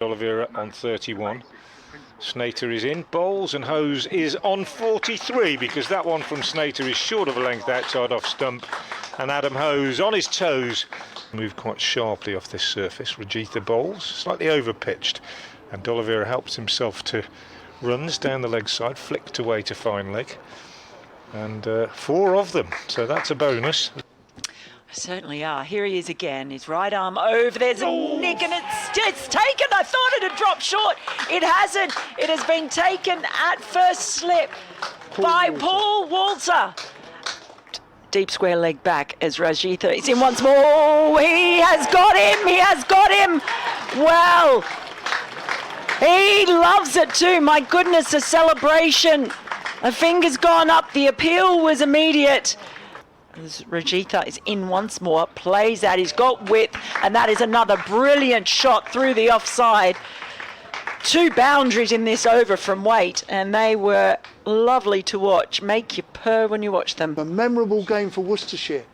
Oliveira on 31. Snater is in, bowls, and Hose is on 43 because that one from Snater is short of a length outside off stump, and Adam Hose on his toes moved quite sharply off this surface. Rajitha bowls, slightly over pitched, and Oliveira helps himself to runs down the leg side, flicked away to fine leg, and 4 of them, so that's a bonus. Certainly are. Here he is again. His right arm over. There's a nick and it's taken. I thought it had dropped short. It hasn't. It has been taken at first slip by Paul Walter. Deep square leg back as Rajitha is in once more. He has got him. He has got him. Well, he loves it too. My goodness, a celebration. A finger's gone up. The appeal was immediate. As Rajitha is in once more, plays that, he's got width, and that is another brilliant shot through the offside. 2 boundaries in this over from weight, and they were lovely to watch. Make you purr when you watch them. A memorable game for Worcestershire.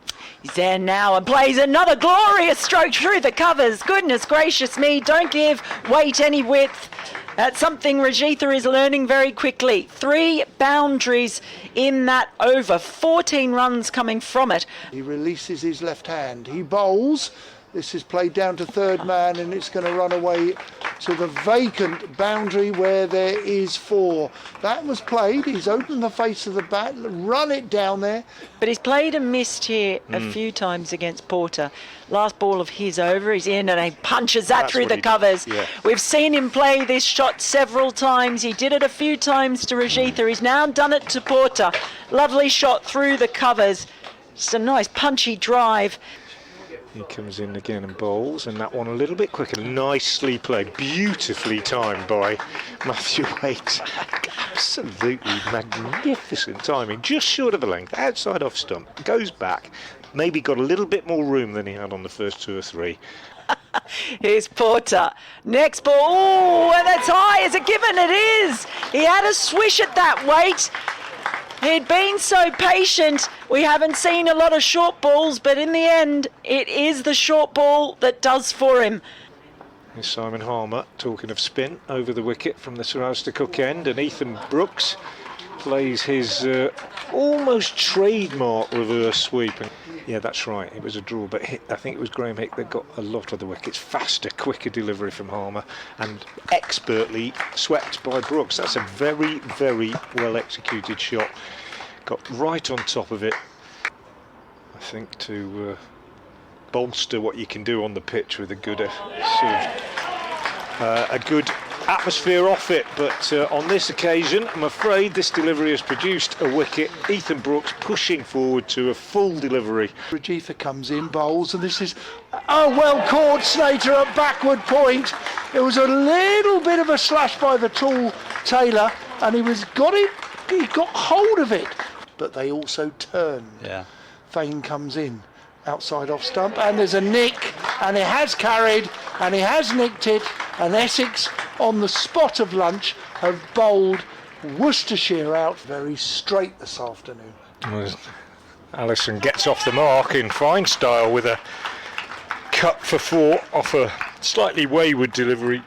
He's there now and plays another glorious stroke through the covers. Goodness gracious me, don't give weight any width. That's something Rajitha is learning very quickly. 3 boundaries in that over, 14 runs coming from it. He releases his left hand. He bowls. This is played down to third man, and it's going to run away to the vacant boundary where there is 4. That was played. He's opened the face of the bat, run it down there. But he's played and missed here a few times against Porter. Last ball of his over, he's in and he punches that through the covers. Yeah. We've seen him play this shot several times. He did it a few times to Rajitha. He's now done it to Porter. Lovely shot through the covers. Just a nice punchy drive. He comes in again and bowls, and that one a little bit quicker. Nicely played, beautifully timed by Matthew Waite. Absolutely magnificent timing, just short of the length, outside off stump, goes back, maybe got a little bit more room than he had on the first 2 or 3. Here's Porter. Next ball, oh, and that's high as a given, it is. He had a swish at that weight. He'd been so patient. We haven't seen a lot of short balls, but in the end, it is the short ball that does for him. Here's Simon Harmer, talking of spin, over the wicket from the Sir Alistair Cook end, and Ethan Brooks plays his almost trademark reverse sweep. And yeah, that's right, it was a draw, but I think it was Graham Hick that got a lot of the wickets. Faster, quicker delivery from Harmer, and expertly swept by Brooks. That's a very, very well executed shot. Got right on top of it, I think, to bolster what you can do on the pitch with a good a good atmosphere off it. But on this occasion, I'm afraid this delivery has produced a wicket. Ethan Brooks pushing forward to a full delivery. Rajitha comes in, bowls, and this is well caught. Snater at backward point. It was a little bit of a slash by the tall Taylor, and he got hold of it, but they also turned. Yeah. Thain comes in outside off stump, and there's a nick, and he has carried and he has nicked it, and Essex on the spot of lunch have bowled Worcestershire out very straight this afternoon. Allison gets off the mark in fine style with a cut for 4 off a slightly wayward delivery.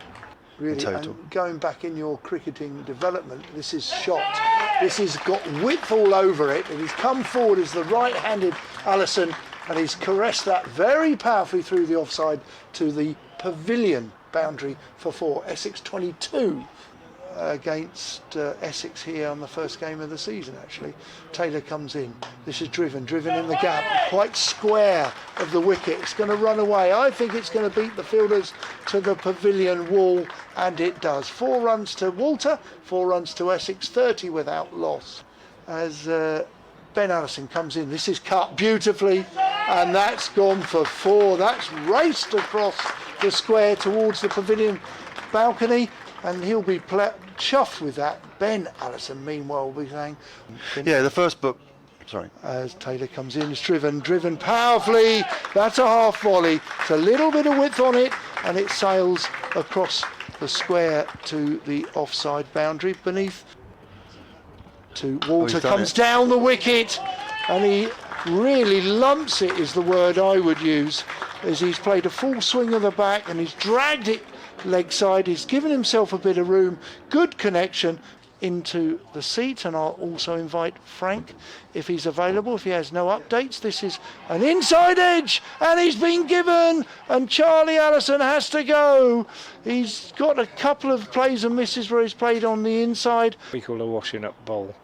Really, and going back in your cricketing development, this is shot. This has got width all over it, and he's come forward as the right-handed Allison, and he's caressed that very powerfully through the offside to the pavilion boundary for 4. Essex 22 against Essex here on the first game of the season, actually. Taylor comes in. This is driven in the gap, quite square of the wicket. It's going to run away. I think it's going to beat the fielders to the pavilion wall, and it does. 4 runs to Walter, 4 runs to Essex, 30 without loss. As Ben Allison comes in, this is cut beautifully, and that's gone for 4. That's raced across the square towards the pavilion balcony, and he'll be chuffed with that. Ben Allison, meanwhile, will be saying... Yeah, the first book... Sorry. As Taylor comes in, it's driven powerfully. That's a half volley. It's a little bit of width on it, and it sails across the square to the offside boundary beneath. To Walter, comes down the wicket, and he really lumps it, is the word I would use, as he's played a full swing of the back, and he's dragged it leg side. He's given himself a bit of room, good connection into the seat, and I'll also invite Frank if he's available, if he has no updates. This is an inside edge, and he's been given, and Charlie Allison has to go. He's got a couple of plays and misses where he's played on the inside. We call a washing up bowl.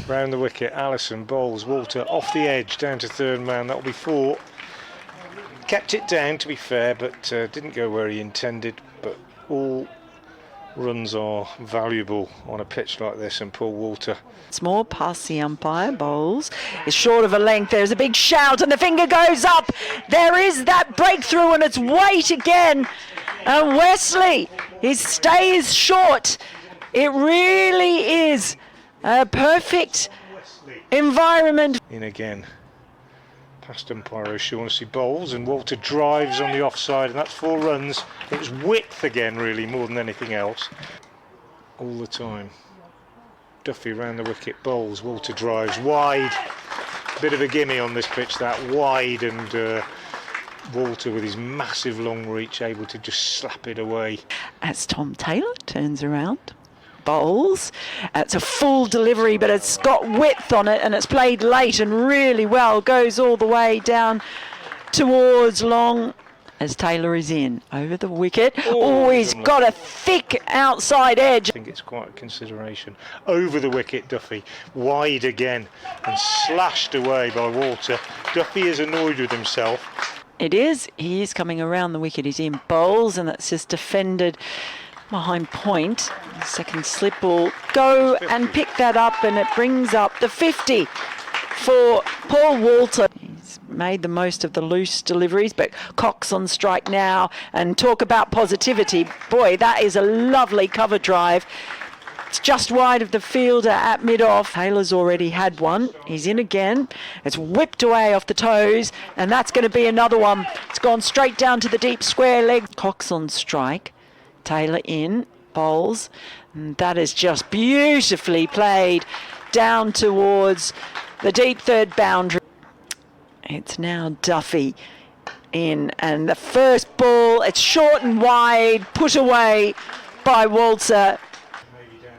Round the wicket, Allison bowls Walter off the edge down to third man. That'll be 4. Kept it down, to be fair, but didn't go where he intended. But all runs are valuable on a pitch like this, and Paul Walter. It's more past the umpire. Bowls is short of a length. There's a big shout and the finger goes up. There is that breakthrough, and it's Waite again. And Wesley, his stay is short. It really is a perfect environment. In again. Past umpire O'Shaughnessy bowls, and Walter drives on the offside, and that's 4 runs. It was width again, really, more than anything else. All the time. Duffy round the wicket, bowls, Walter drives wide. Bit of a gimme on this pitch, that wide, and Walter with his massive long reach able to just slap it away. As Tom Taylor turns around, bowls. It's a full delivery, but it's got width on it, and it's played late and really well. Goes all the way down towards long as Taylor is in over the wicket. Oh, he's got a thick outside edge. I think it's quite a consideration. Over the wicket, Duffy wide again and slashed away by Walter. Duffy is annoyed with himself. It is. He is coming around the wicket. He's in bowls, and that's just defended behind point. Second slip ball. Go and pick that up, and it brings up the 50 for Paul Walter. He's made the most of the loose deliveries, but Cox on strike now, and talk about positivity. Boy, that is a lovely cover drive. It's just wide of the fielder at mid-off. Taylor's already had one. He's in again. It's whipped away off the toes, and that's going to be another one. It's gone straight down to the deep square leg. Cox on strike. Taylor in, bowls, and that is just beautifully played down towards the deep third boundary. It's now Duffy in, and the first ball, it's short and wide, put away by Walter.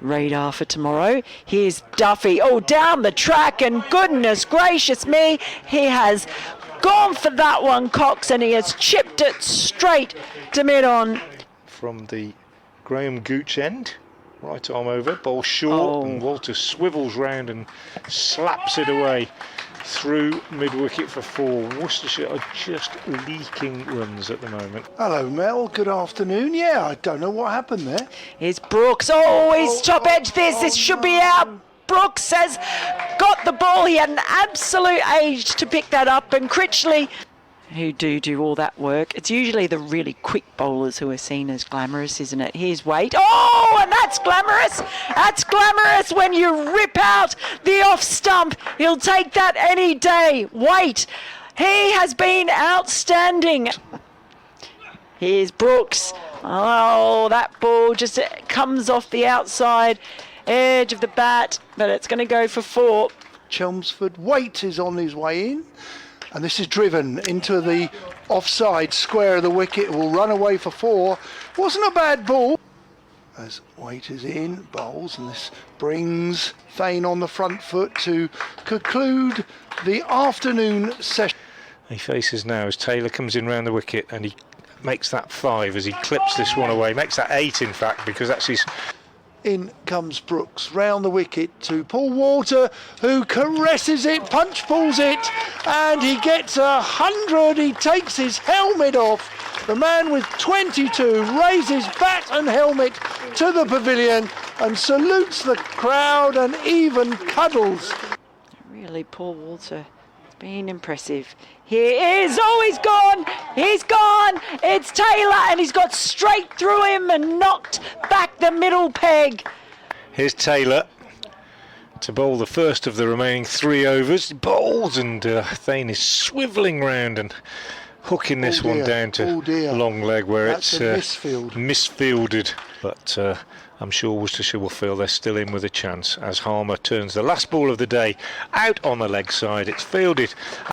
Radar for tomorrow. Here's Duffy, down the track, and goodness gracious me, he has gone for that one, Cox, and he has chipped it straight to mid-on. From the Graham Gooch end, right arm over, ball short, and Walter swivels round and slaps it away through mid-wicket for 4. Worcestershire are just leaking runs at the moment. Hello, Mel. Good afternoon. Yeah, I don't know what happened there. Here's Brooks. He's top edge this should be out. Brooks has got the ball. He had an absolute age to pick that up, and Critchley, who do all that work. It's usually the really quick bowlers who are seen as glamorous, isn't it? Here's Waite. And that's glamorous. That's glamorous when you rip out the off stump. He'll take that any day. Waite, he has been outstanding. Here's Brooks. That ball just comes off the outside edge of the bat, but it's going to go for 4. Chelmsford. Waite is on his way in. And this is driven into the offside square of the wicket. It will run away for 4. Wasn't a bad ball. As Waite is in, bowls, and this brings Thain on the front foot to conclude the afternoon session. He faces now as Taylor comes in round the wicket, and he makes that 5 as he clips this one away. Makes that 8, in fact, because that's his... In comes Brooks round the wicket to Paul Walter, who caresses it, punch pulls it, and he gets 100. He takes his helmet off. The man with 22 raises bat and helmet to the pavilion and salutes the crowd and even cuddles. Really, Paul Walter has been impressive. He is. He's gone. He's gone. It's Taylor, and he's got straight through him and knocked back the middle peg. Here's Taylor to bowl the first of the remaining 3 overs. He bowls, and Thain is swivelling round and hooking this one down to long leg where it's misfielded. But I'm sure Worcestershire will feel they're still in with a chance as Harmer turns the last ball of the day out on the leg side. It's fielded.